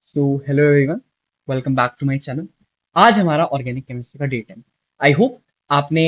So hello everyone, welcome back to my channel. आज हमारा organic chemistry का day 10। I hope आपने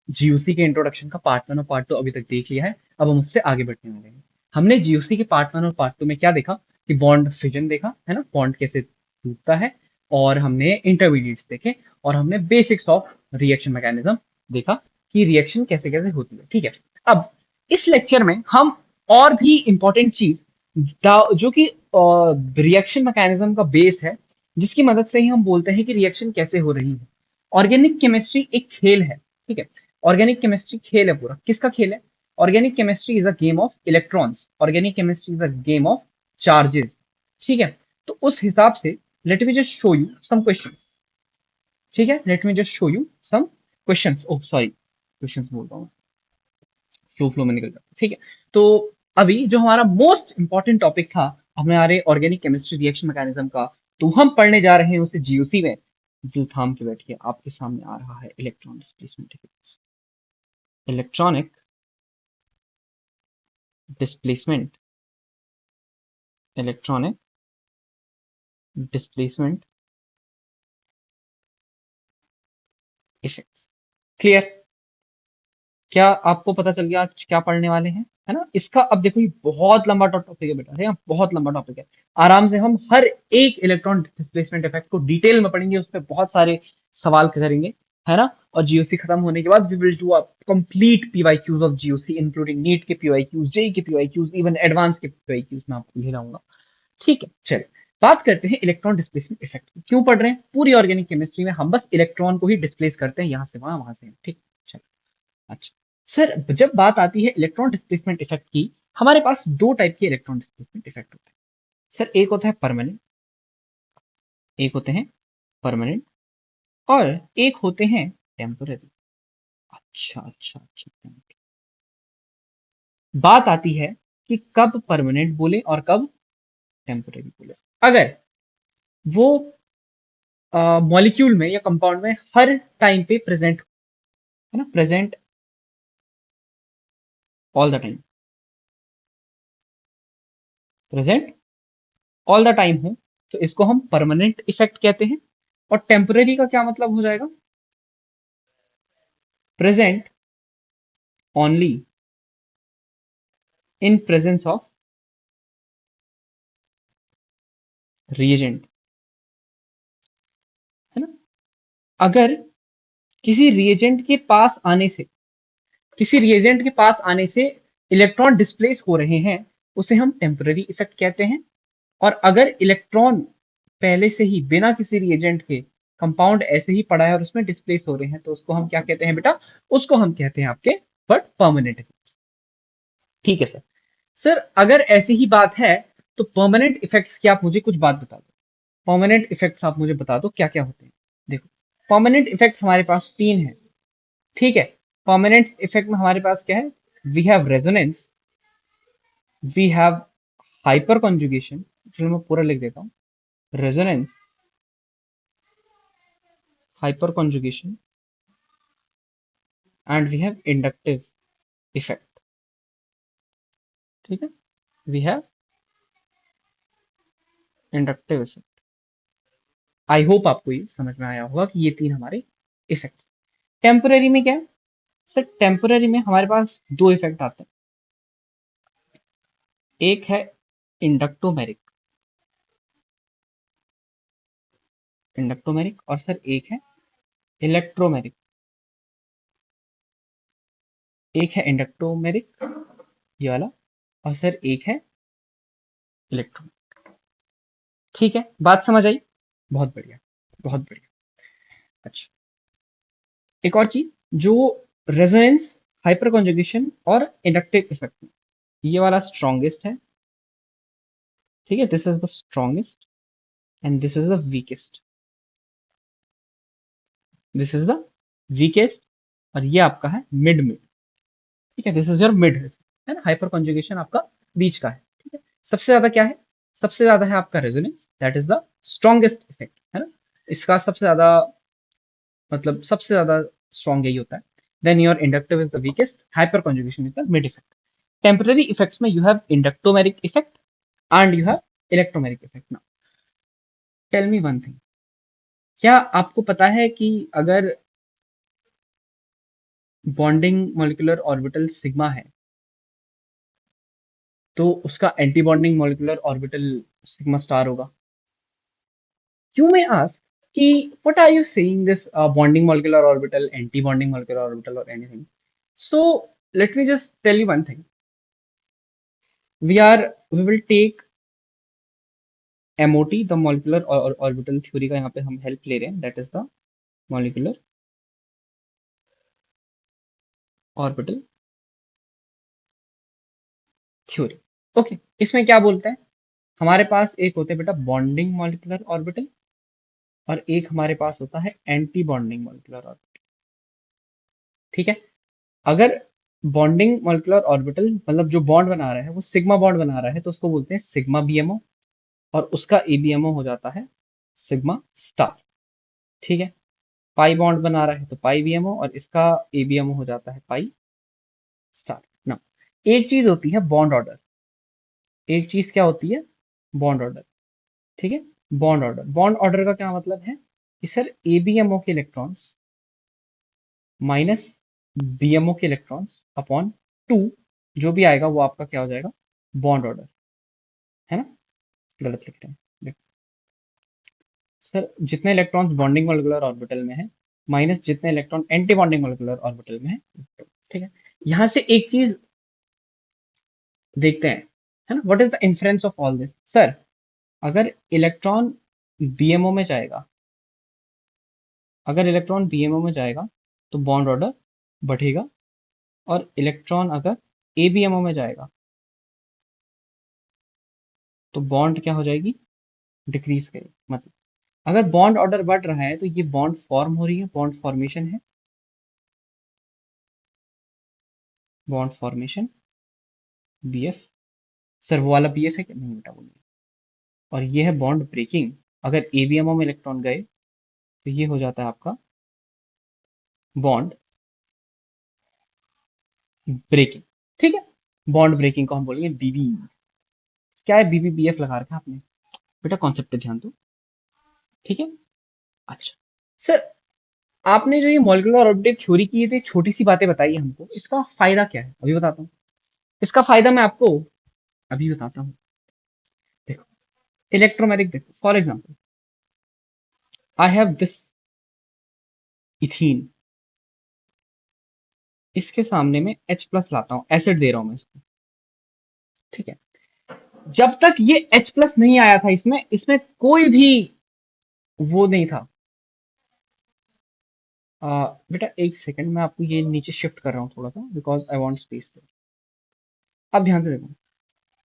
GUC के इंट्रोडक्शन का पार्ट 1 और पार्ट 2 अभी तक देख लिया है। अब हम उससे आगे बढ़ने वाले हैं। हमने जीयूसी के पार्ट 1 और पार्ट 2 में क्या देखा कि बॉन्ड फिजन देखा है ना, बॉन्ड कैसे टूटता है, और हमने इंटरमीडिएट्स देखे, और हमने बेसिक्स ऑफ रिएक्शन मैकेनिज्म देखा कि रिएक्शन कैसे कैसे होती है। ठीक है, अब इस लेक्चर में हम और भी इंपॉर्टेंट चीज जो कि रिएक्शन मैकेनिज्म का बेस है, जिसकी मदद से ही हम बोलते हैं कि रिएक्शन कैसे हो रही है। ऑर्गेनिक केमिस्ट्री एक खेल है। ठीक है, ऑर्गेनिक केमिस्ट्री खेल है। पूरा किसका खेल है? Organic chemistry is a game of electrons, organic chemistry is a game of charges. ठीक है, तो उस हिसाब से let me just show you some question. ठीक है, let me just show you some questions. Oh sorry, questions बोल रहा हूँ, फ्लो फ्लो में निकल जाता है। ठीक है, तो अभी जो हमारा मोस्ट इंपॉर्टेंट टॉपिक था हमारे ऑर्गेनिक केमिस्ट्री रिएक्शन मैकेनिज्म का, तो हम पढ़ने जा रहे हैं उसे जीओसी में। जो थाम के बैठिए, आपके सामने आ रहा है electron displacement effects. Electronic displacement, electronic displacement effects. Clear? क्या आपको पता चल गया आज क्या पढ़ने वाले हैं, है ना? इसका अब देखो, ये बहुत लंबा टॉपिक है बेटा, है ना? बहुत लंबा टॉपिक है। आराम से हम हर एक इलेक्ट्रॉन डिस्प्लेसमेंट इफेक्ट को डिटेल में पढ़ेंगे, उस पर बहुत सारे सवाल करेंगे, है ना? और जीओसी खत्म होने के बाद we will do a complete PYQs of GOC, including NEET के पीवाईक्यूज, जेई के पीवाईक्यूज, इवन एडवांस के पीवाईक्यूज में आपको ले लाऊंगा। ठीक है, चलिए बात करते हैं इलेक्ट्रॉन डिस्प्लेसमेंट इफेक्ट की। क्यों पढ़ रहे हैं? पूरी ऑर्गेनिक केमिस्ट्री में हम बस इलेक्ट्रॉन को ही डिस्प्लेस करते हैं, यहां से वहां, वहां से यहाँ। ठीक, चलिए। अच्छा सर, जब बात आती है इलेक्ट्रॉन डिस्प्लेसमेंट इफेक्ट की, हमारे पास दो टाइप के इलेक्ट्रॉन डिस्प्लेसमेंट इफेक्ट होते हैं। सर, एक होता है परमानेंट, एक होते हैं परमानेंट, और एक होते हैं टेम्पररी। अच्छा अच्छा अच्छा, बात आती है कि कब परमानेंट बोले और कब टेम्पररी बोले। अगर वो मॉलिक्यूल में या कंपाउंड में हर टाइम पे प्रेजेंट, है ना, present all the time, present all the time हो, तो इसको हम परमानेंट इफेक्ट कहते हैं। और टेम्पररी का क्या मतलब हो जाएगा? Present only in presence of reagent, है ना? अगर किसी रिएजेंट के पास आने से, किसी रिएजेंट के पास आने से इलेक्ट्रॉन डिस्प्लेस हो रहे हैं, उसे हम टेम्पररी इफेक्ट कहते हैं। और अगर इलेक्ट्रॉन पहले से ही बिना किसी रिएजेंट के कंपाउंड ऐसे ही पड़ा है और उसमें डिस्प्लेस हो रहे हैं, तो उसको हम क्या कहते हैं बेटा? उसको हम कहते हैं आपके बट परमानेंट इफेक्ट। ठीक है सर। सर, अगर ऐसी ही बात है, तो परमानेंट इफेक्ट्स की आप मुझे कुछ बात बता दो। परमानेंट इफेक्ट्स आप मुझे बता दो क्या क्या होते हैं। देखो, परमानेंट इफेक्ट्स हमारे पास तीन है। ठीक है, परमानेंट इफेक्ट में हमारे पास क्या है? We have resonance, we have hyperconjugation. चलो मैं पूरा लिख देता हूँ। Resonance, hyperconjugation, and we have inductive effect. ठीक है, we have inductive effect. I hope आपको ये समझ में आया होगा कि ये तीन हमारे इफेक्ट। टेम्पररी में क्या है? सर, टेम्पररी में हमारे पास दो इफेक्ट आते हैं। एक है इंडक्टोमेरिक, इंडक्टोमेरिक, और सर एक है इलेक्ट्रोमेरिक। एक है इंडक्टोमेरिक, ये वाला, और सर एक है इलेक्ट्रो। ठीक है, बात समझ आई? बहुत बढ़िया, बहुत बढ़िया। अच्छा, एक और चीज, जो रेजोनेंस, हाइपर कॉन्जुगेशन और इंडक्टिव इफेक्ट में, ये वाला स्ट्रॉन्गेस्ट है। ठीक है, this is the strongest and this is the weakest, this is the weakest, और ये आपका है मिड में। ठीक है, दिस इज योर मिड, है ना? हाइपर कॉन्जुगेशन आपका बीच का है। ठीक है, सबसे ज्यादा क्या है? सबसे ज्यादा है आपका resonance, that is the strongest effect, है ना? इसका सबसे ज्यादा, मतलब सबसे ज्यादा स्ट्रॉन्ग यही होता है। Then your inductive is the weakest, hyper conjugation is the mid effect. Temporary effects में you have inductomeric effect and you have electromeric effect. Tell me one thing, क्या आपको पता है कि अगर बॉन्डिंग मॉलिक्यूलर ऑर्बिटल सिग्मा है तो उसका anti bonding molecular orbital sigma star होगा? You may ask कि what are you saying this bonding molecular orbital, anti-bonding molecular orbital or anything? So let me just tell you one thing. We will take MOT, the molecular orbital theory का यहाँ पे हम help ले रहे हैं. That is the molecular orbital theory. Okay, इसमें क्या बोलते हैं? हमारे पास एक होते हैं बेटा बॉन्डिंग मॉलिक्यूलर ऑर्बिटल और एक हमारे पास होता है एंटी बॉन्डिंग मॉलिक्यूलर ऑर्बिटल. ठीक है, अगर बॉन्डिंग मॉलिक्यूलर ऑर्बिटल मतलब जो बॉन्ड बना रहा है वो सिग्मा बॉन्ड बना रहा है तो उसको बोलते हैं सिग्मा बीएमओ और उसका एबीएमओ हो जाता है सिग्मा स्टार. ठीक है, पाई बॉन्ड बना रहा है तो पाई बीएमओ और इसका एबीएमओ हो जाता है पाई स्टार ना. एक चीज होती है बॉन्ड ऑर्डर, एक चीज क्या होती है बॉन्ड ऑर्डर. ठीक है, बॉन्ड ऑर्डर, बॉन्ड ऑर्डर का क्या मतलब है कि सर एबीएमओ के इलेक्ट्रॉन्स माइनस बीएमओ के इलेक्ट्रॉन्स अपॉन टू, जो भी आएगा वो आपका क्या हो जाएगा बॉन्ड ऑर्डर, है ना? गलत लिख रहे हैं, देखो सर जितने इलेक्ट्रॉन्स बॉन्डिंग मॉलिक्यूलर ऑर्बिटल में है माइनस जितने electron anti bonding molecular orbital में है. ठीक है, यहां से एक चीज देखते हैं, है ना, what is the inference of all this. Sir अगर इलेक्ट्रॉन बीएमओ में जाएगा, अगर इलेक्ट्रॉन बीएमओ में जाएगा तो बॉन्ड ऑर्डर बढ़ेगा और इलेक्ट्रॉन अगर एबीएमओ में जाएगा तो बॉन्ड क्या हो जाएगी डिक्रीज करेगी. मतलब अगर बॉन्ड ऑर्डर बढ़ रहा है तो ये बॉन्ड फॉर्म हो रही है, बॉन्ड फॉर्मेशन है, बॉन्ड फॉर्मेशन बीएफ. सर वो वाला बीएफ है कि नहीं बेटा वो नहीं. और ये है बॉन्ड ब्रेकिंग, अगर एबीएमओ में इलेक्ट्रॉन गए तो ये हो जाता है आपका बॉन्ड ब्रेकिंग. ठीक है, बॉन्ड ब्रेकिंग को हम बोलेंगे बीबी. क्या है बीबी बीएफ लगा रखा है आपने बेटा, कॉन्सेप्ट पे ध्यान दो. ठीक है, अच्छा सर आपने जो ये मॉलिक्यूलर ऑर्बिटल थ्योरी की ये तो छोटी सी बातें बताई है हमको, इसका फायदा क्या है अभी बताता हूँ. इसका फायदा मैं आपको अभी बताता हूँ. देखो इलेक्ट्रोमैग्नेटिक, देखो for example I have this ethene, इसके सामने में H प्लस लाता हूँ, एसिड दे रहा हूँ मैं इसको. ठीक है, जब तक ये H प्लस नहीं आया था इसमें इसमें कोई भी वो नहीं था. बेटा एक सेकंड मैं आपको ये नीचे शिफ्ट कर रहा हूँ थोड़ा सा बिकॉज आई वांट स्पेस. अब ध्यान से देखो,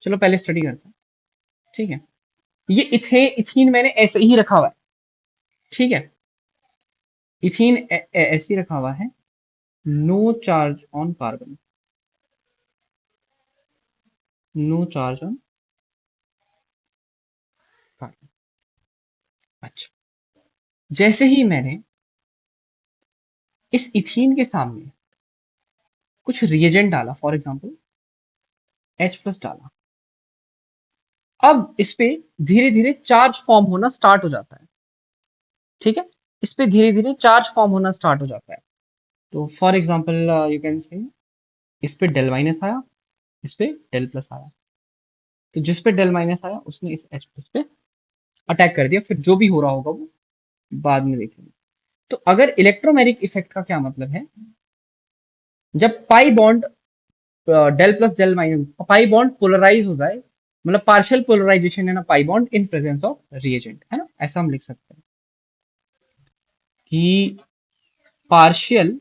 चलो पहले स्टडी करते हैं. ठीक है, ये इथीन मैंने ऐसे ही रखा हुआ है. ठीक है, इथीन ऐसे ही रखा हुआ है, no charge on carbon, no charge on carbon. अच्छा, जैसे ही मैंने इस इथीन के सामने कुछ रिएजेंट डाला, फॉर एग्जांपल H प्लस डाला, अब इस पे धीरे धीरे चार्ज फॉर्म होना स्टार्ट हो जाता है. ठीक है, इस पे धीरे धीरे चार्ज फॉर्म होना स्टार्ट हो जाता है. तो for example you can say इस पे डेल माइनस आया, इस पे डेल प्लस आया, तो जिस पे डेल माइनस आया उसने इस H प्लस पे अटैक कर दिया, फिर जो भी हो रहा होगा वो बाद में देखेंगे. तो अगर इलेक्ट्रोमैग्नेटिक इफेक्ट का क्या मतलब है, जब pi bond del plus del minus pi bond polarise हो जाए, मतलब पार्शियल पोलराइजेशन है ना pi bond in presence of reagent, है ना, ऐसा हम लिख सकते हैं कि partial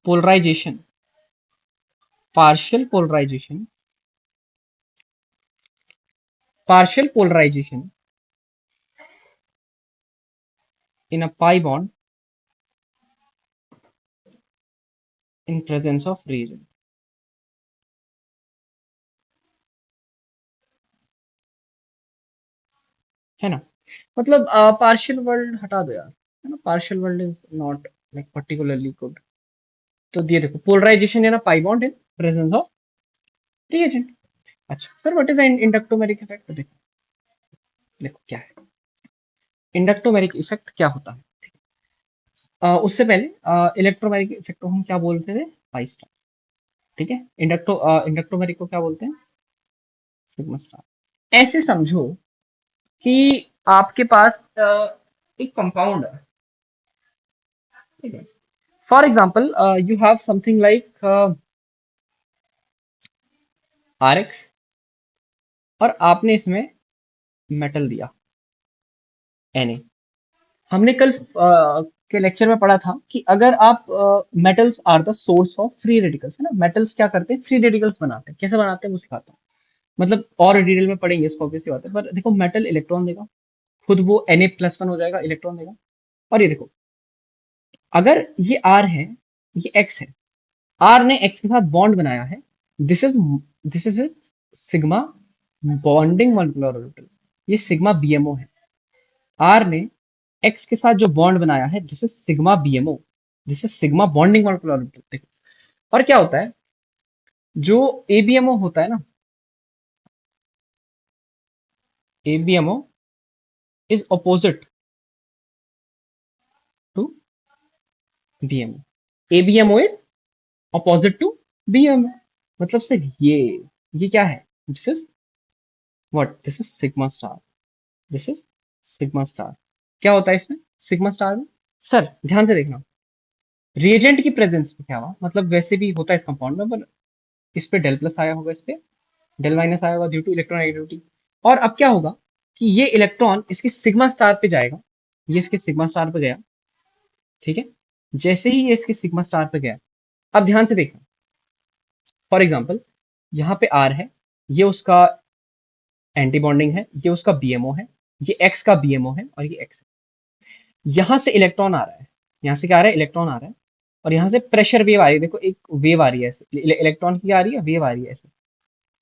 polarisation, partial polarisation, partial polarisation in a pi bond in presence of reagent, है ना. मतलब पार्शियल वर्ल्ड हटा दो यार, है ना, partial world is not like particularly good. तो ये देखो पोलराइजेशन है ना pi bond in presence of reagent. अच्छा sir what is inductomeric effect, देखो देखो क्या है. इंडक्टोमेरिक इफेक्ट क्या होता है? उससे पहले इलेक्ट्रोमेरिक इफेक्ट को हम क्या बोलते थे? Pi star. ठीक है। इंडक्टोमेरिक को क्या बोलते हैं? Sigma star. ऐसे समझो कि आपके पास एक कंपाउंड है। ठीक है। For example you have something like R X, और आपने इसमें मेटल दिया Na। हमने कल के लेक्चर में पढ़ा था कि अगर आप metals are the source of free radicals, है ना, मेटल्स क्या करते हैं? फ्री रेडिकल्स बनाते हैं। कैसे बनाते हैं वो सिखाता हूँ। मतलब और डिटेल में पढ़ेंगे इसको, ऑब्वियसली बात है, पर देखो मेटल इलेक्ट्रॉन देगा, खुद वो Na+1 हो जाएगा, इलेक्ट्रॉन देगा। और ये देखो, अगर ये आर है, ये एक्स है, आर ने एक्स के साथ बॉन्ड बनाया है, this is sigma bonding molecular orbital, ये सिग्मा बीएमओ है। आर ने एक्स के साथ जो बॉन्ड बनाया है, this is sigma BMO, this is sigma bonding molecular orbital. देखो, और क्या होता है, जो एबीएमओ होता है ना, ABMO is opposite to BMO. ABMO is opposite to BMO. मतलब सिर्फ ये क्या है? This is what? This is sigma star, this is sigma star. क्या होता है इसमें, सिग्मा स्टार में? सर ध्यान से देखना, रिएजेंट की प्रेजेंस में क्या हुआ, मतलब वैसे भी होता है इस कंपाउंड में, पर इस पे डेल प्लस आया होगा, इस पे डेल माइनस आया होगा ड्यू टू इलेक्ट्रॉन नेगेटिविटी। और अब क्या होगा कि ये इलेक्ट्रॉन इसकी सिग्मा स्टार पे जाएगा, ये इसके सिग्मा स्टार पे गया। ठीक है। जैसे ही ये इसके सिग्मा स्टार पे गया, अब ध्यान से देखना, फॉर एग्जाम्पल यहाँ पे आर है, ये उसका एंटी बॉन्डिंग है, ये उसका बीएमओ है, ये एक्स का बीएमओ है, और ये एक्स है। यहां से इलेक्ट्रॉन आ रहा है, यहाँ से क्या आ रहा है? इलेक्ट्रॉन आ रहा है, और यहाँ से प्रेशर वेव आ रही है। देखो एक वेव आ रही है ऐसे, इलेक्ट्रॉन की आ रही है, वेव आ रही है ऐसे,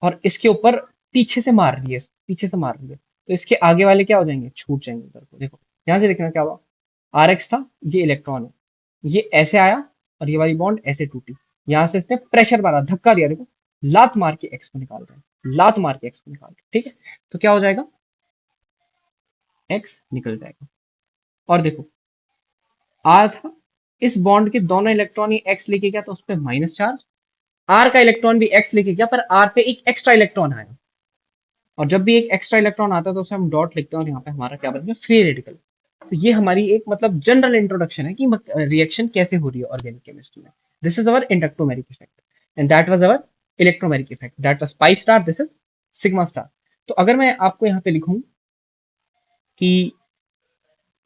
और इसके ऊपर पीछे से मार रही है, पीछे से मार रही है, तो इसके आगे वाले क्या हो जाएंगे? छूट जाएंगे उधर को। देखो ध्यान से देखना क्या हुआ, आर एक्स था, ये इलेक्ट्रॉन है, ये ऐसे आया, और ये वाली बॉन्ड ऐसे टूटी, यहां से इसने प्रेशर मारा, धक्का दिया, देखो लात मार के एक्स को निकाल रहे हैं, लात मार के एक्स को निकाल रहे हैं। ठीक है। तो क्या हो जाएगा? एक्स निकल जाएगा। और देखो, आर था, इस बॉन्ड के दोनों इलेक्ट्रॉन ही एक्स लेके गया, तो उस पर माइनस चार्ज। आर का इलेक्ट्रॉन भी एक्स लेके गया, पर आर पे एक एक्स्ट्रा इलेक्ट्रॉन आया, और जब भी एक एक्स्ट्रा इलेक्ट्रॉन आता है तो उसे हम डॉट लिखते हैं, और यहाँ पे हमारा क्या बनेगा? Free radical. तो ये हमारी एक मतलब जनरल इंट्रोडक्शन है कि रिएक्शन कैसे हो रही है ऑर्गेनिक केमिस्ट्री में। This is our inductomeric effect, and that was our electromeric effect, that was pi star, this is sigma star. तो अगर मैं आपको यहाँ पे लिखूं कि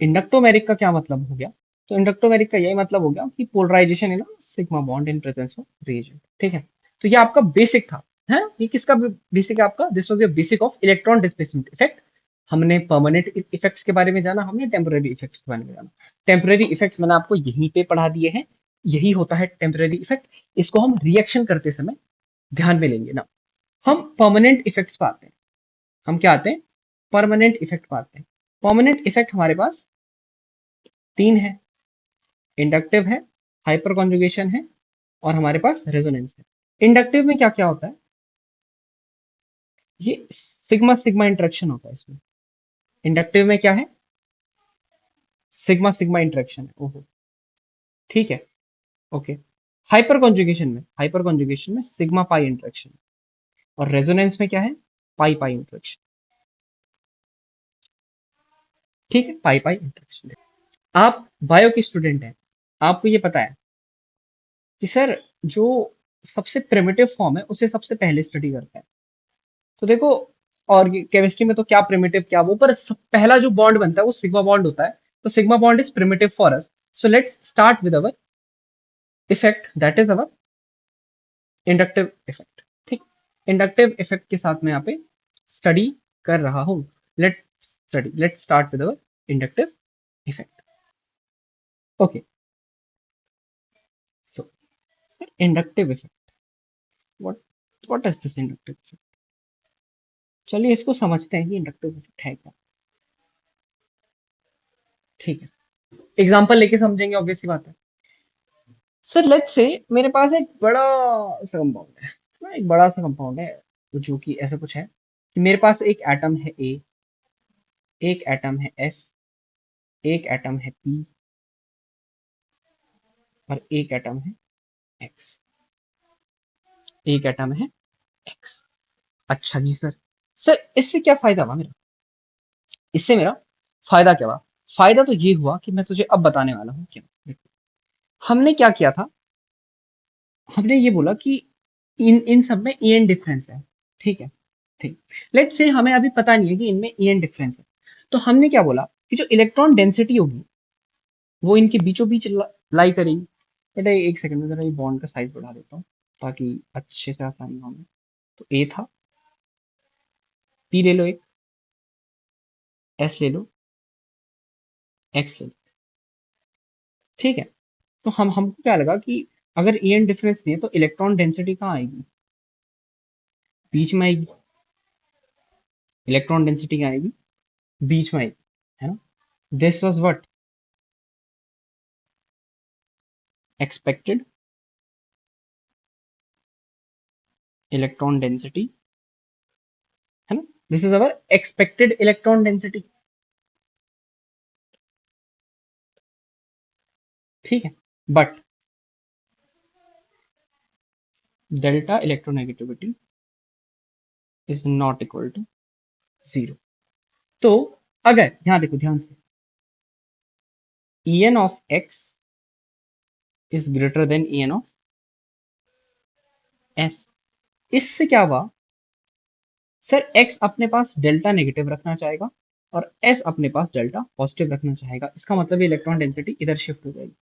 इंडक्टोमेरिक का क्या मतलब हो गया, तो इंडक्टोमेरिक का यही मतलब हो गया कि polarisation in sigma bond in presence of reagent. ठीक है। तो ये आपका बेसिक था, है ये किसका बेसिक है? आपका this was your basic of electron displacement effect. हमने परमानेंट इफेक्ट्स के बारे में जाना, हमने टेम्पररी इफेक्ट्स के बारे में जाना। टेम्पररी इफेक्ट्स मैंने आपको यहीं पे पढ़ा दिए हैं, यही होता है टेम्पररी इफेक्ट। इसको हम रिएक्शन करते समय ध्यान में लेंगे ना। हम परमानेंट इफेक्ट्स पर आते हैं, हम क्या आते हैं? परमानेंट इफेक्ट पर आते हैं। परमानेंट इफेक्ट हमारे पास तीन है, इंडक्टिव है, हाइपर कॉन्जुगेशन है, और हमारे पास रेजोनेंस है। इंडक्टिव में क्या क्या होता है? ये सिग्मा सिग्मा इंटरेक्शन होता है इसमें। इंडक्टिव में क्या है? सिग्मा सिग्मा इंटरेक्शन है। ओहो, ठीक है, ओके। हाइपर कॉन्जुगेशन में सिग्मा पाई इंटरेक्शन, और रेजोनेंस में क्या है? पाई पाई इंटरेक्शन। ठीक है, पाई पाई इंटरेक्शन। आप बायो की स्टूडेंट हैं, आपको ये पता है कि सर जो सबसे प्रिमिटिव फॉर्म है उसे सबसे पहले स्टडी करते हैं। तो देखो, और केमिस्ट्री में तो क्या प्रिमिटिव क्या वो, पर पहला जो बॉन्ड बनता है वो सिग्मा बॉन्ड होता है। तो sigma bond is primitive for us. So let's start with our effect, that is our inductive effect. ठीक, इंडक्टिव इफेक्ट के साथ मैं यहाँ पे स्टडी कर रहा हूँ। Let start with our inductive effect. Okay, so inductive effect, what what is this inductive effect? चलिए इसको समझते हैं कि इंडक्टिव इफेक्ट है क्या। ठीक है, एग्जाम्पल लेके समझेंगे, ऑब्वियसली बात है। सर लेट्स से मेरे पास एक बड़ा सा कंपाउंड है, ना, एक बड़ा सा कंपाउंड है, जो कि ऐसा कुछ है कि मेरे पास एक एटम है ए, एक एटम है एस, एक एटम है P और एक एटम है X। एक एटम है X। अच्छा जी सर। सर इससे क्या फायदा हुआ मेरा? इससे मेरा फायदा क्या हुआ? फायदा तो ये हुआ कि मैं तुझे अब बताने वाला हूँ क्यों। देखो, हमने क्या किया था? हमने ये बोला कि इन इन सब में ई एन डिफरेंस है। ठीक है। ठीक। लेट्स से हमें अभी पता नहीं है कि इनमें ई एन डिफरेंस है। तो हमने क्या बोला कि जो इलेक्ट्रॉन डेंसिटी होगी वो इनके बीचों बीच लाई करेगी। बेटा एक सेकंड में जरा ये बॉन्ड का साइज बढ़ा देता हूँ ताकि अच्छे से आसानी हो हमें। तो ए था, पी ले लो एक, एस ले लो, एक्स ले लो। ठीक है। तो हमको क्या लगा कि अगर ई एन डिफरेंस नहीं है तो इलेक्ट्रॉन डेंसिटी कहाँ आएगी? बीच में आएगी। इलेक्ट्रॉन डेंसिटी कहाँ आएगी? बीच में आएगी। है ना? This was what expected electron density. है ना? This is our expected electron density. ठीक है। But delta electronegativity is not equal to zero. तो अगर यहां देखो ध्यान से, En of x is greater than En of s। इससे क्या हुआ? सर x अपने पास डेल्टा नेगेटिव रखना चाहेगा और s अपने पास डेल्टा पॉजिटिव रखना चाहेगा। इसका मतलब ये इलेक्ट्रॉन डेंसिटी इधर शिफ्ट हो जाएगी।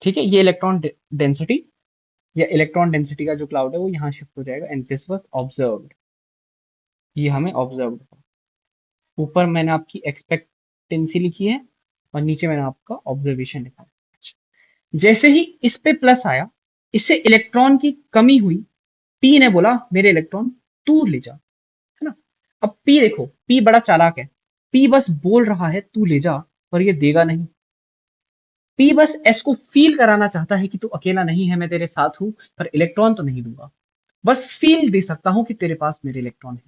ठीक है। ये इलेक्ट्रॉन डेंसिटी या इलेक्ट्रॉन डेंसिटी का जो क्लाउड है वो यहाँ शिफ्ट हो जाएगा एंड दिस वाज ऑब्जर्व्ड। ये हमें ऑब्जर्व हुआ। ऊपर मैंने आपकी एक्सपेक्टेंसी लिखी है और नीचे मैंने आपका ऑब्जर्वेशन लिखा है। अच्छा। जैसे ही इस पे प्लस आया, इससे इलेक्ट्रॉन की कमी हुई। पी ने बोला मेरे इलेक्ट्रॉन तू ले जा। है ना? अब पी देखो, पी बड़ा चालाक है। पी बस बोल रहा है तू ले जा, पर ये देगा नहीं। पी बस एस को फील कराना चाहता है कि तू अकेला नहीं है, मैं तेरे साथ हूं, पर इलेक्ट्रॉन तो नहीं दूंगा। बस फील दे सकता हूं कि तेरे पास मेरे इलेक्ट्रॉन है।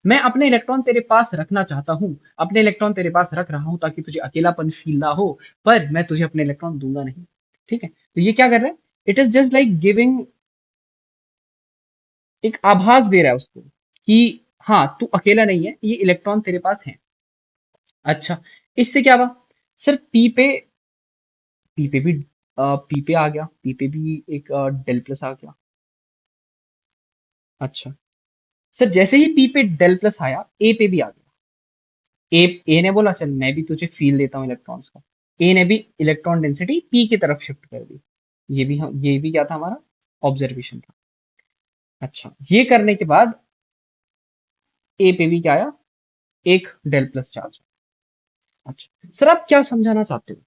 मैं अपने इलेक्ट्रॉन तेरे पास रखना चाहता हूं। अपने इलेक्ट्रॉन तेरे पास रख रहा हूं ताकि तुझे अकेलापन फील ना हो, पर मैं तुझे अपने इलेक्ट्रॉन दूंगा नहीं। ठीक है। तो ये क्या कर रहा है? It is just like giving, एक आभास दे रहा है उसको कि हाँ तू अकेला नहीं है, ये इलेक्ट्रॉन तेरे पास है। अच्छा। इससे क्या हुआ? सर पी पे भी पी पे आ गया, पी पे भी एक डेल प्लस आ गया। अच्छा। सर जैसे ही पी पे डेल प्लस आया, ए पे भी आ गया। ए ने बोला चल मैं भी तुझे फील देता हूँ इलेक्ट्रॉन्स का। ए ने भी इलेक्ट्रॉन डेंसिटी पी की तरफ शिफ्ट कर दी। ये भी क्या था हमारा? ऑब्जर्वेशन था। अच्छा। ये करने के बाद ए पे भी क्या आया? एक डेल प्लस चार्ज। अच्छा सर आप क्या समझाना चाहते हो?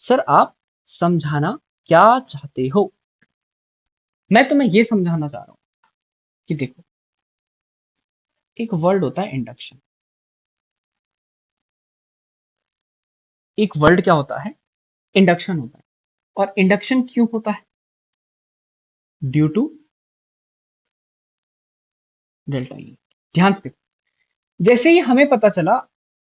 सर आप समझाना क्या चाहते हो? मैं तुम्हें ये समझाना चाह रहा हूं कि देखो, एक वर्ड होता है इंडक्शन। एक वर्ड क्या होता है? इंडक्शन होता है। और इंडक्शन क्यों होता है? Due to delta E. ध्यान से देखो, जैसे ही हमें पता चला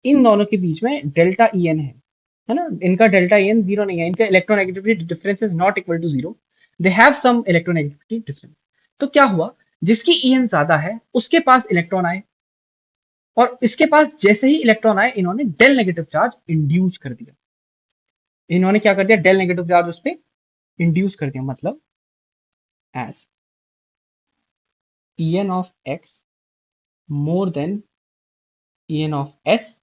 इन दोनों के बीच में डेल्टा ई एन है ना, इनका डेल्टा ई एन जीरो नहीं है, इनका electronegativity difference is not equal to zero, they have some electronegativity difference. तो क्या हुआ? जिसकी ई एन ज्यादा है उसके पास इलेक्ट्रॉन आए, और इसके पास जैसे ही इलेक्ट्रॉन आए इन्होंने डेल नेगेटिव चार्ज इंड्यूस कर दिया। इन्होंने क्या कर दिया? डेल नेगेटिव चार्ज उस पर इंड्यूस कर दिया। मतलब as E N of X more than E N of S,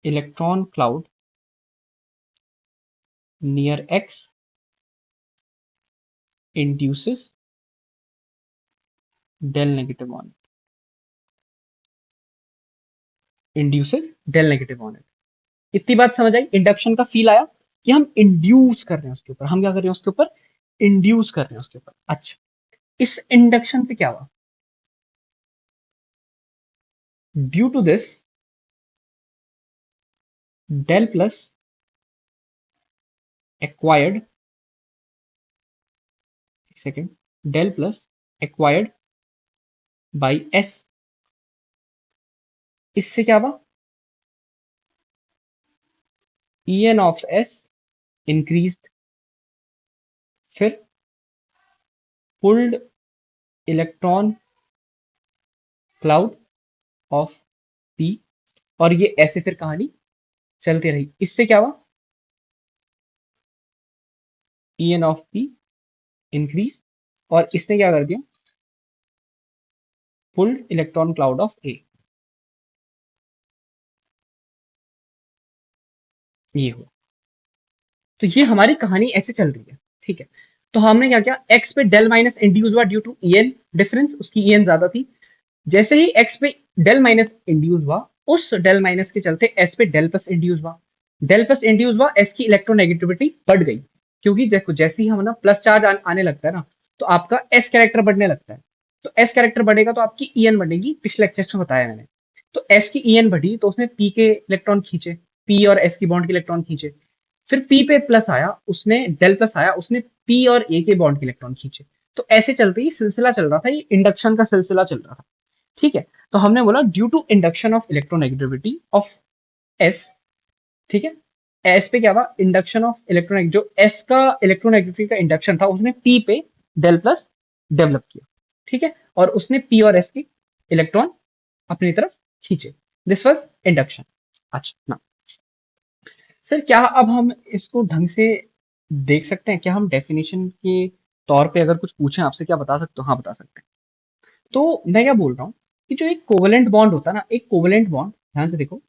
electron cloud near X induces del negative on induces del negative on it। इतनी बात समझ आई? इंडक्शन का फील आया कि हम इंड्यूस कर रहे हैं उसके ऊपर, हम क्या कर रहे हैं उसके ऊपर? इंड्यूस कर रहे हैं उसके ऊपर। अच्छा। इस इंडक्शन से क्या हुआ? Due to this del plus acquired, second, del plus acquired by S इससे क्या हुआ, En ऑफ s इंक्रीज, फिर pulled electron cloud of p, और ये ऐसे फिर कहानी चलती रही। इससे क्या हुआ, En ऑफ p इंक्रीज, और इसने क्या कर दिया, pulled electron cloud of a, ये हुआ। तो ये हमारी कहानी ऐसे चल रही है, ठीक है। तो हमने क्या किया, एक्स पे डेल माइनस इंड्यूस हुआ ड्यू टू ईएन डिफरेंस, उसकी ईएन ज्यादा थी। जैसे ही एक्स पे डेल माइनस इंड्यूस हुआ, उस डेल माइनस के चलते एस पे डेल प्लस इंड्यूस हुआ। डेल प्लस इंड्यूस हुआ, एस की इलेक्ट्रोनेगेटिविटी बढ़ गई, क्योंकि देखो जैसे ही हम ना प्लस चार्ज आने लगता है ना, तो आपका एस कैरेक्टर बढ़ने लगता है। तो एस कैरेक्टर बढ़ेगा तो आपकी ईएन बढ़ेगी, पिछले लेक्चर में बताया मैंने। तो एस की ईएन बढ़ी तो उसने पी के इलेक्ट्रॉन खींचे, पी और एस की बॉन्ड के इलेक्ट्रॉन खींचे। फिर पी पे प्लस आया, उसने डेल प्लस आया, उसने पी और ए के बॉन्ड के इलेक्ट्रॉन खींचे। तो ऐसे चलते ही सिलसिला चल रहा था, ये इंडक्शन का सिलसिला चल रहा था, ठीक है। तो हमने बोला due to induction of electronegativity of S, ठीक है। एस पे क्या हुआ, इंडक्शन ऑफ इलेक्ट्रोनेग, जो एस का इलेक्ट्रोनेगेटिविटी का इंडक्शन था उसने पी पे डेल प्लस डेवलप किया, ठीक है। और उसने पी और एस की इलेक्ट्रॉन अपनी तरफ खींचे, दिस वाज इंडक्शन। अच्छा ना सर, क्या अब हम इसको ढंग से देख सकते हैं क्या, हम डेफिनेशन के तौर पे अगर कुछ पूछें आपसे, क्या बता सकते हो? हाँ बता सकते हैं। तो मैं क्या बोल रहा हूँ कि जो एक कोवेलेंट बॉन्ड होता है ना, एक कोवेलेंट बॉन्ड, ध्यान से देखो,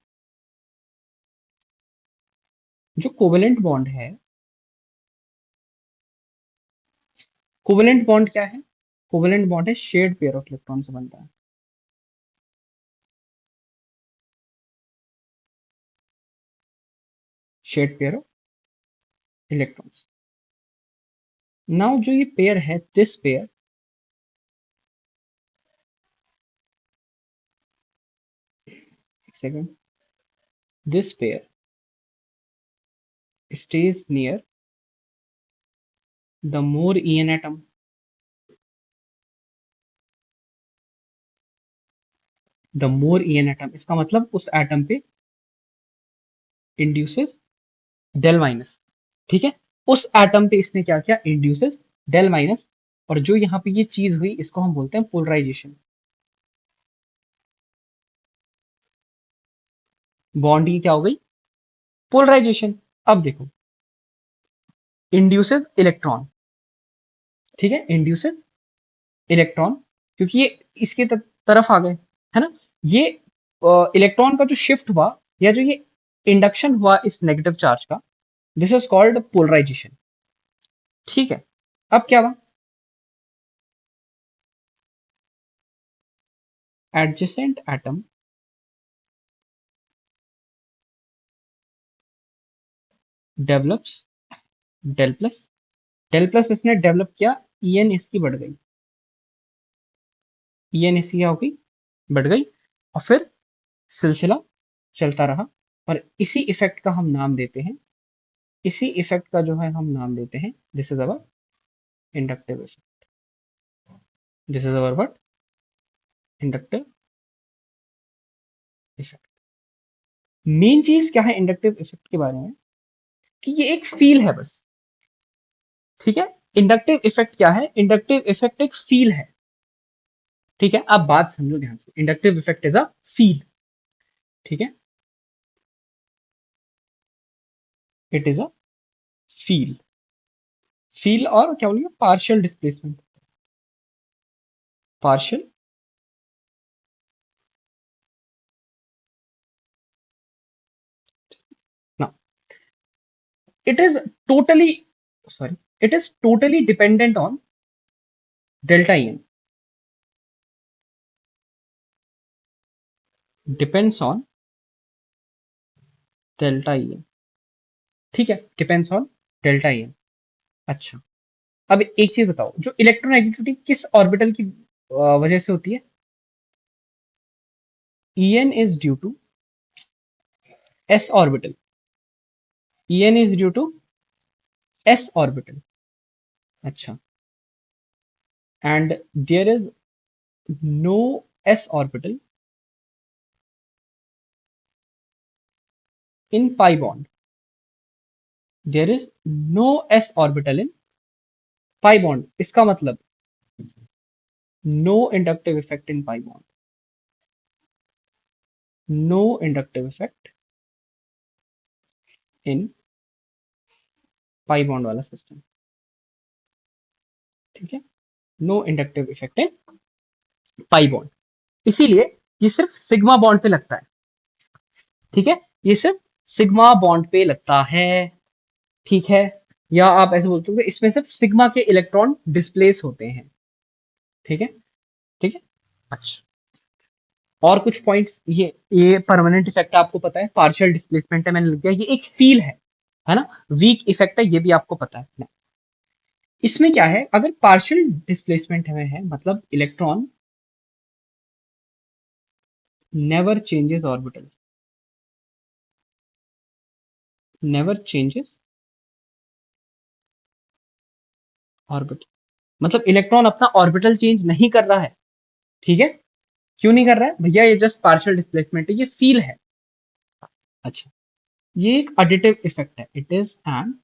जो कोवेलेंट बॉन्ड है, कोवेलेंट बॉन्ड क्या है? कोवेलेंट बॉन्ड है शेयर्ड पेयर ऑफ इलेक्ट्रॉन से बनता है, shared pair of electrons. Now जो ये पेयर है, this pair, second, this pair stays near the more En atom, the more En atom, इसका मतलब उस एटम पे इंड्यूसेस डेल माइनस, ठीक है। उस एटम पे इसने क्या किया, इंड्यूसेस डेल माइनस, और जो यहाँ पे ये चीज हुई इसको हम बोलते हैं पोलराइजेशन। बॉन्ड की क्या हो गई, पोलराइजेशन। अब देखो, इंड्यूसेस इलेक्ट्रॉन, ठीक है, इंड्यूसेस इलेक्ट्रॉन, क्योंकि ये इसके तरफ आ गए, है ना। ये इलेक्ट्रॉन का जो शिफ्ट हुआ, या जो ये इंडक्शन हुआ इस नेगेटिव चार्ज का, दिस इज कॉल्ड पोलराइजेशन, ठीक है। अब क्या हुआ, adjacent atom develops del plus, del plus इसने डेवलप किया, ईएन इसकी बढ़ गई, ईएन इसकी क्या हो गई, बढ़ गई, और फिर सिलसिला चलता रहा। और इसी इफेक्ट का हम नाम देते हैं, इसी इफेक्ट का जो है हम नाम देते हैं, this is our inductive effect, this is our what, inductive effect. Main चीज क्या है इंडक्टिव इफेक्ट के बारे में, कि ये एक फील है बस, ठीक है। इंडक्टिव इफेक्ट क्या है, इंडक्टिव इफेक्ट एक फील है, ठीक है। आप बात समझो ध्यान से, inductive effect is a feel, ठीक है, it is a feel, feel और क्या बोलिए, पार्शियल डिस्प्लेसमेंट, पार्शियल, ना, it is totally, sorry, it is totally dependent on delta E, depends on delta E, ठीक है, डिपेंड्स ऑन डेल्टा ई। अच्छा, अब एक चीज बताओ, जो इलेक्ट्रोनेगेटिविटी किस ऑर्बिटल की वजह से होती है, En is due to s orbital, En is due to s orbital, अच्छा, and there is no s orbital in pi bond. There is no s orbital in pi bond. इसका मतलब no inductive effect in pi bond. No inductive effect in pi bond वाला system. ठीक है, no inductive effect in pi bond. इसीलिए ये सिर्फ sigma bond पे लगता है. ठीक है, ये सिर्फ सिग्मा बॉन्ड पे लगता है. ठीक है, या आप ऐसे बोल सकते हो इसमें सिर्फ सिग्मा के इलेक्ट्रॉन डिस्प्लेस होते हैं. ठीक है. ठीक है. अच्छा, और कुछ पॉइंट्स. ये परमानेंट इफेक्ट आपको पता है, पार्शियल डिस्प्लेसमेंट है, मैंने लिख दिया. ये एक फील है ना. वीक इफेक्ट है, ये भी आपको पता है ना. इसमें क्या है, अगर पार्शियल डिस्प्लेसमेंट में है मतलब electron never changes orbital. Never changes orbital मतलब इलेक्ट्रॉन अपना ऑर्बिटल चेंज नहीं कर रहा है. ठीक है, क्यों नहीं कर रहा है भैया, ये जस्ट पार्शियल डिस्प्लेसमेंट है, ये फील है. अच्छा, ये एक एडिटिव इफेक्ट है. It is an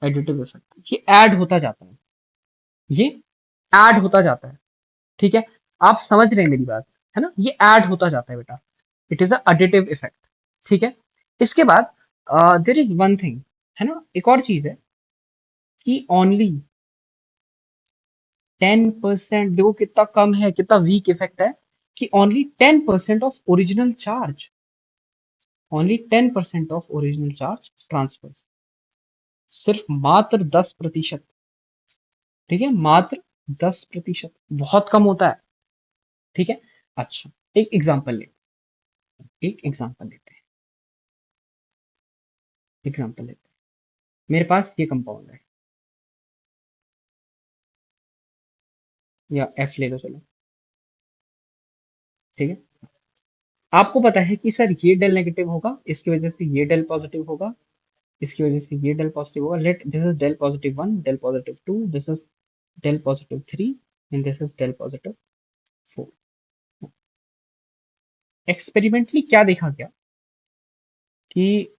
additive effect. ये ऐड होता जाता है. ये ऐड होता जाता है. ठीक है, आप समझ रहे हैं मेरी बात, है ना. ये ऐड होता जाता है बेटा. It is a additive effect. ठीक है. इसके बाद देर इज वन थिंग, है ना, एक और चीज है कि ओनली 10%. देखो कितना कम है, कितना वीक इफेक्ट है, कि only 10% of original charge, only 10% of original charge transfer. सिर्फ मात्र 10%. ठीक है, मात्र 10%, बहुत कम होता है. ठीक है. अच्छा, एक एग्जांपल लेते हैं. एग्जांपल लेते हैं. मेरे पास ये कंपाउंड है, या एफ ले लो चलो. ठीक है, आपको पता है कि सर ये डेल नेगेटिव होगा, इसकी वजह से ये डेल पॉजिटिव होगा, इसकी वजह से ये डेल पॉजिटिव होगा. Let this is del positive 1, del positive 2, this is del positive 3, and this is del positive 4. Experimentally क्या देखा गया कि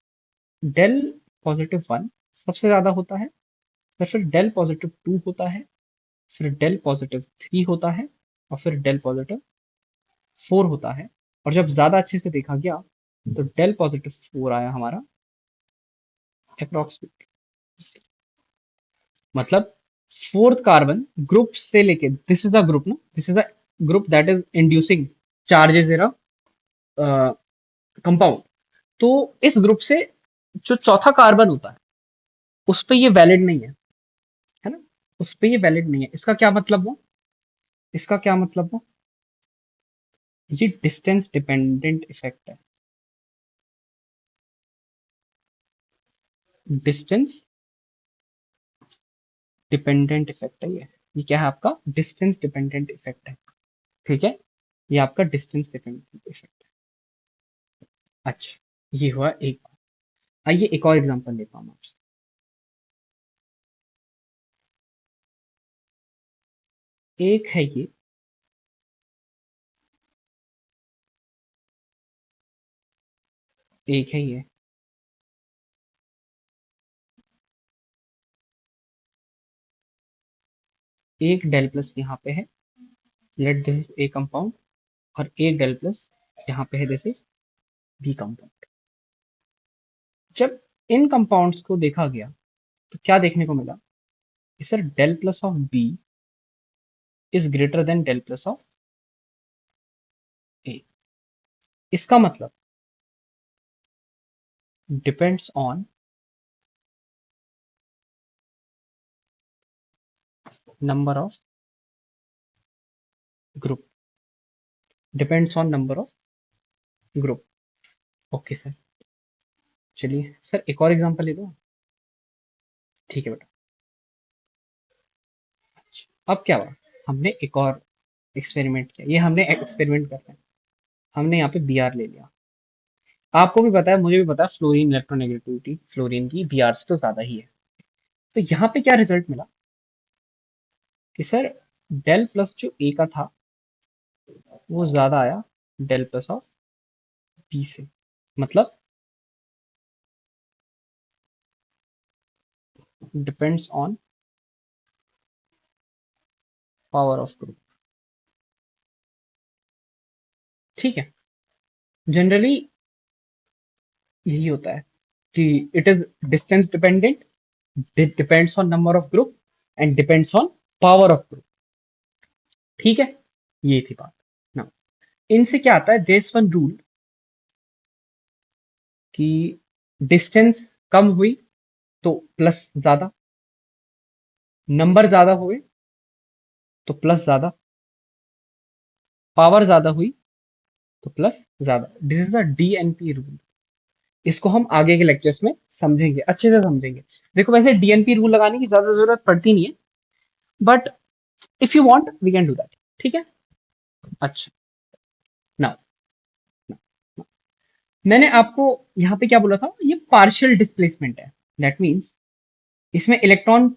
डेल पॉजिटिव 1 सबसे ज्यादा होता है, फिर डेल पॉजिटिव 2 होता है, फिर डेल पॉजिटिव 3 होता है, और फिर डेल पॉजिटिव 4 होता है. और जब ज्यादा अच्छे से देखा गया तो डेल पॉजिटिव 4 आया हमारा अप्रोक्सीमेटली. मतलब फोर्थ कार्बन ग्रुप से लेके, दिस इज अ ग्रुप ना, this is a group that is inducing charges in a compound. तो इस ग्रुप से जो चौथा कार्बन होता है उस पे ये वैलिड नहीं है ना. उस पे ये वैलिड नहीं है. इसका क्या मतलब हुआ, इसका क्या मतलब हुआ, ये डिस्टेंस डिपेंडेंट इफेक्ट है. डिस्टेंस डिपेंडेंट इफेक्ट है ये क्या है आपका, डिस्टेंस डिपेंडेंट इफेक्ट है. ठीक है, ये आपका डिस्टेंस डिपेंडेंट इफेक्ट है. अच्छा, ये हुआ एक. आइए एक और एग्जांपल लेता हूँ आपसे. एक है ये, एक है ये. एक डेल प्लस यहाँ पे है, late this is a compound. और एक डेल प्लस यहाँ पे है, दिस इज बी कंपाउंड. जब इन कंपाउंड्स को देखा गया तो क्या देखने को मिला कि sir del plus of B is greater than del plus of A. इसका मतलब depends on number of group. Depends on number of group. Okay sir. चलिए सर एक और एग्जांपल ले दो. ठीक है बेटा. अच्छा, अब क्या हुआ, हमने एक और एक्सपेरिमेंट किया. ये हमने एक्सपेरिमेंट कर रहे हैं, हमने यहाँ पे बी आर ले लिया. आपको भी पता है, मुझे भी पता है, फ्लोरीन इलेक्ट्रोनेगेटिविटी फ्लोरीन की बी आर से तो ज्यादा ही है. तो यहाँ पे क्या रिजल्ट मिला कि सर डेल प्लस जो ए का था वो ज्यादा आया डेल प्लस ऑफ बी से। मतलब depends on power of group. ठीक है, जनरली यही होता है कि it is distance dependent, depends on number of group and depends on power of group. ठीक है, ये थी बात ना। इनसे क्या आता है, देयर वन रूल कि डिस्टेंस कम हुई तो प्लस ज्यादा, नंबर ज्यादा हुए तो प्लस ज्यादा, पावर ज्यादा हुई तो प्लस ज्यादा। This is the DNP rule. इसको हम आगे के लेक्चर्स में समझेंगे, अच्छे से समझेंगे। देखो वैसे डीएनपी रूल लगाने की ज्यादा जरूरत पड़ती नहीं है, but if you want we can do that. ठीक है, अच्छा। नाउ मैंने आपको यहाँ पे क्या बोला था, ये पार्शियल डिस्प्लेसमेंट है। दैट मीन्स इसमें इलेक्ट्रॉन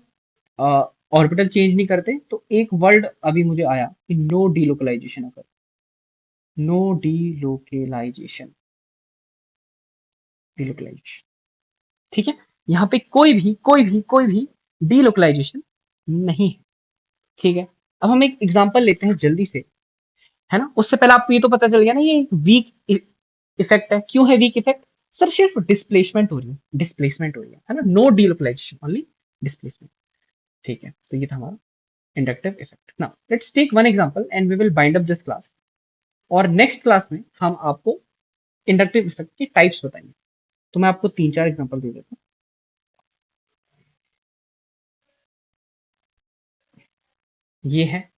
ऑर्बिटल चेंज नहीं करते। तो एक वर्ड अभी मुझे आया कि नो डीलोकलाइजेशन अगर, नो डीलोकलाइजेशन, डीलोकलाइजेशन। ठीक है, यहाँ पे कोई भी डीलोकलाइजेशन नहीं है। ठीक है, अब हम एक एग्जांपल लेते हैं जल्दी से, है ना। उससे पहले आपको ये तो पता चल गया ना ये एक वीक इफेक्ट है। क्यों है वीक इफेक्ट? सर सिर्फ डिस्प्लेसमेंट हो रही है, डिस्प्लेसमेंट हो रही है ना। No delocalization, only displacement. ठीक है, तो ये था हमारा inductive effect. Now let's take one example and we will wind up this class. और नेक्स्ट क्लास में हम आपको इंडक्टिव इफेक्ट की टाइप्स बताएंगे। तो मैं आपको तीन चार एग्जांपल दे देता हूँ। ये है,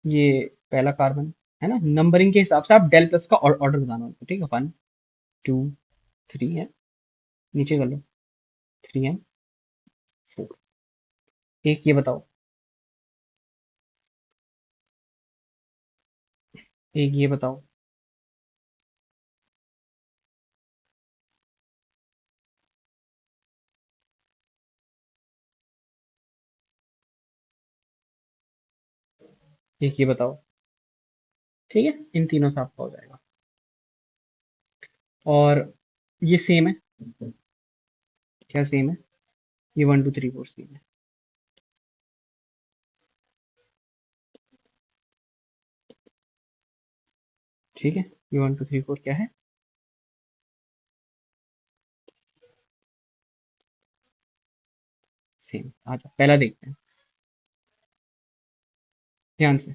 ये पहला कार्बन है ना। नंबरिंग के हिसाब से आप डेल प्लस का ऑर्डर बताना होगा। ठीक है, 1 2 3 है, नीचे कर लो, 3 एंड 4। एक ये बताओ, एक ये बताओ, एक ये बताओ। ठीक है, इन तीनों से आपका हो जाएगा। और ये सेम है, क्या सेम है? ये 1 2 3 4 सेम है। ठीक है, ये 1 2 3 4 क्या है? सेम। आ जाओ पहला देखते हैं ध्यान से।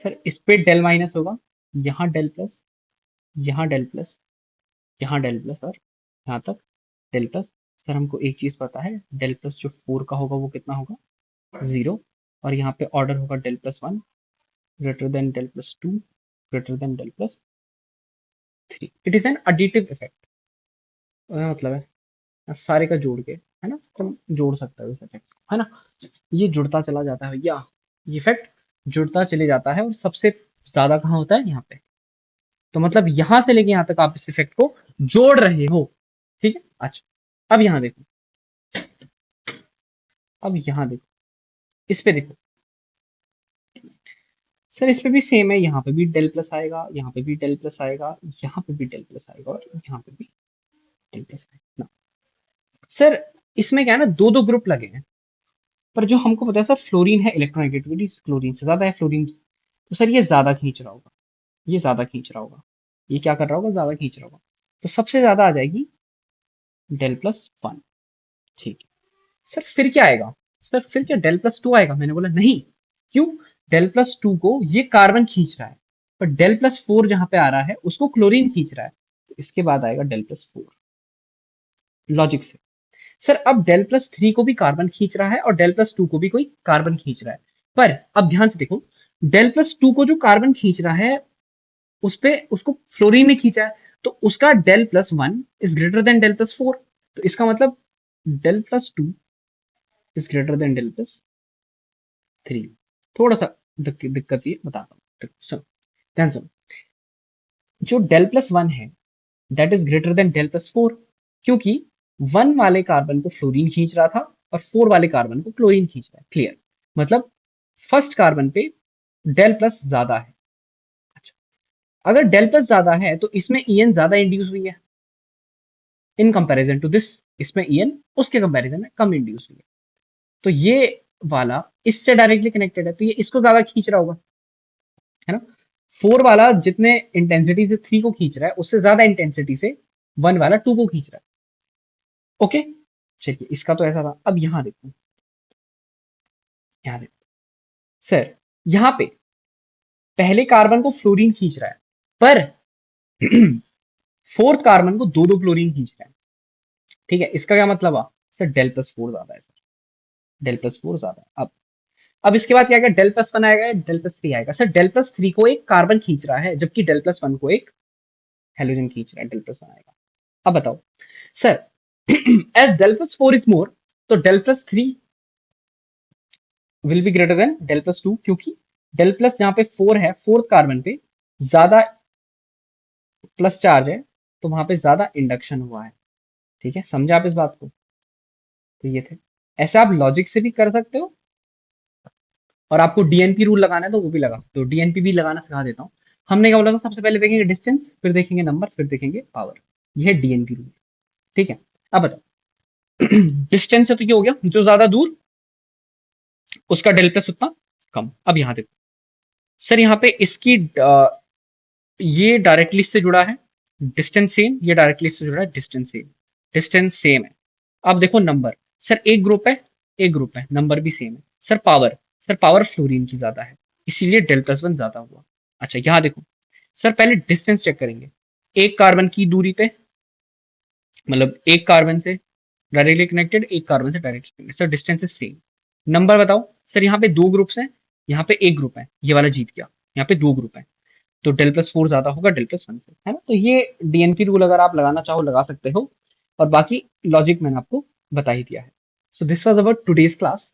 सर इस पे डेल माइनस होगा, यहाँ डेल प्लस, यहाँ डेल प्लस, यहाँ डेल प्लस, और यहाँ तक डेल प्लस। सर हमको एक चीज पता है, डेल प्लस जो 4 का होगा वो कितना होगा? 0। और यहाँ पे ऑर्डर होगा del plus 1 greater than del plus 2 greater than del plus 3। It is an additive effect. मतलब है सारे का जोड़ के, है ना, तुम जोड़ सकते हो इस इफेक्ट को, है ना। ये जुड़ता चला जाता है भैया, ये इफेक्ट जुड़ता चले जाता है। और सबसे ज्यादा कहाँ होता है? यहाँ पे। तो मतलब यहां से लेके यहां तक आप इस इफेक्ट को जोड़ रहे हो। ठीक है, अच्छा। अब यहाँ देखो, अब यहाँ देखो, इस पे देखो। सर इस पे भी सेम है, यहाँ पे भी डेल प्लस आएगा, यहाँ पे भी डेल प्लस आएगा, यहाँ पे भी डेल प्लस आएगा, और यहाँ पे भी डेल प्लस आएगा ना। सर इसमें क्या है ना, दो दो ग्रुप लगे हैं। पर जो हमको पता है सर, फ्लोरीन है, इलेक्ट्रोनेगेटिविटी क्लोरीन से ज्यादा है, फ्लोरीन की। तो सर ये ज्यादा खींच रहा होगा, ये ज्यादा खींच रहा होगा, ये क्या कर रहा होगा? ज्यादा खींच रहा होगा। तो सबसे ज्यादा आ जाएगी डेल प्लस 1। ठीक है, सर फिर क्या आएगा? सर फिर क्या डेल प्लस 2 आएगा? मैंने बोला नहीं। क्यों? डेल प्लस 2 को ये कार्बन खींच रहा है, पर डेल प्लस 4 जहां पे आ रहा है उसको क्लोरीन खींच रहा है। तो इसके बाद आएगा डेल प्लस 4, लॉजिक से। सर अब डेल प्लस 3 को भी कार्बन खींच रहा है और डेल प्लस 2 को भी कोई कार्बन खींच रहा है। पर अब ध्यान से देखो, डेल प्लस 2 को जो कार्बन खींच रहा है उस पे उसको फ्लोरीन ने खींचा है। तो उसका del plus 1 is greater than del plus 4। तो इसका मतलब del plus 2 is greater than del plus 3। थोड़ा सा दिक्कत ये बताता हूँ, सुनो ध्यान सुनो। जो डेल प्लस 1 है that is greater than del plus 4, क्योंकि 1 वाले कार्बन को फ्लोरीन खींच रहा था और 4 वाले कार्बन को क्लोरीन खींच रहा है। क्लियर? मतलब फर्स्ट कार्बन पे डेल प्लस ज्यादा है। अच्छा, अगर डेल प्लस ज्यादा है तो इसमें ईएन ज्यादा इंड्यूस हुई है इन कंपैरिजन टू दिस। इसमें ईएन उसके कंपैरिजन में कम इंड्यूस हुई है। तो ये वाला इससे डायरेक्टली कनेक्टेड है, तो ये इसको ज्यादा खींच रहा होगा, है ना। फोर वाला जितने इंटेंसिटी से थ्री को खींच रहा है उससे ज्यादा इंटेंसिटी से वन वाला टू को खींच रहा है। ओके, चलिए इसका तो ऐसा था। अब यहां देखो, यहाँ देखो सर, यहाँ पे पहले कार्बन को फ्लोरीन खींच रहा है, पर फोर्थ कार्बन को दो दो क्लोरीन खींच रहा है। ठीक है, इसका क्या मतलब हुआ सर, डेल प्लस फोर ज्यादा है सर, डेल प्लस फोर ज्यादा है। अब इसके बाद क्या आएगा, डेल प्लस वन आएगा, डेल प्लस थ्री आएगा। सर डेल प्लस थ्री को एक कार्बन खींच रहा है, जबकि डेल प्लस वन को एक हेलोजन खींच रहा है, डेल प्लस वन आएगा। अब बताओ sir, as del plus four is more, तो del plus three will be greater than del plus two, क्योंकि डेल प्लस जहां पे फोर है, फोर्थ कार्बन पे ज्यादा प्लस चार्ज है, तो वहां पे ज्यादा इंडक्शन हुआ है। ठीक है, समझे आप इस बात को। तो ये थे, ऐसे आप लॉजिक से भी कर सकते हो, और आपको डीएनपी रूल लगाना है तो वो भी लगा सकते हो। डीएनपी भी लगाना सिखा देता हूँ। हमने क्या बोला था, सबसे पहले देखेंगे डिस्टेंस, फिर देखेंगे नंबर, फिर देखेंगे पावर। ये है डीएनपी रूल। ठीक है, अब बताओ, डिस्टेंस से तो ये हो गया, जो ज्यादा दूर उसका डेल प्लस उतना कम। अब यहाँ देखो सर, यहाँ पे इसकी ये डायरेक्टली इससे जुड़ा है, डिस्टेंस सेम, ये डायरेक्टली इससे जुड़ा है, डिस्टेंस सेम, डिस्टेंस सेम है। अब देखो नंबर, सर एक ग्रुप है, एक ग्रुप है, नंबर भी सेम है। सर पावर फ्लोरीन की ज्यादा है, इसीलिए डेल प्लस वन ज्यादा हुआ। अच्छा यहाँ देखो सर, पहले डिस्टेंस चेक करेंगे, एक कार्बन की दूरी पे, मतलब एक कार्बन से डायरेक्टली कनेक्टेड, एक कार्बन से directly connected, sir distance is same. Number बताओ सर, यहाँ पे दो ग्रुप्स हैं, यहाँ पे एक ग्रुप है, ये वाला जीत गया, यहाँ पे दो ग्रुप है, तो डेल प्लस फोर ज्यादा होगा डेल प्लस वन से, है ना। तो ये डीएनपी रूल अगर आप लगाना चाहो लगा सकते हो, और बाकी लॉजिक मैंने आपको बता ही दिया है। So this was about today's class.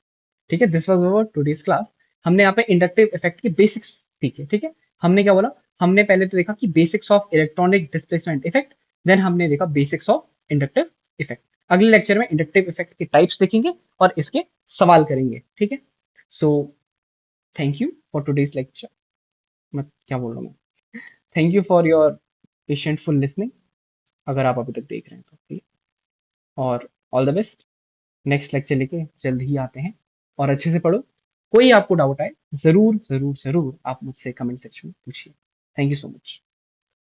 ठीक है, this was about today's class. हमने यहाँ पे इंडक्टिव इफेक्ट के बेसिक्स सीखे। ठीक है, हमने क्या बोला, हमने पहले तो देखा कि basics of electronic displacement effect, then हमने देखा बेसिक्स ऑफ इंडक्टिव इफेक्ट। अगले लेक्चर में इंडक्टिव इफेक्ट के टाइप्स देखेंगे और इसके सवाल करेंगे। ठीक है, so thank you for today's lecture. मैं क्या बोल रहा हूँ, thank you for your patientful listening, अगर आप अभी तक देख रहे हैं तो। ठीक है, और all the best. Next lecture लेके जल्द ही आते हैं, और अच्छे से पढ़ो। कोई आपको डाउट आए, जरूर जरूर जरूर आप मुझसे कमेंट सेक्शन में पूछिए। Thank you so much.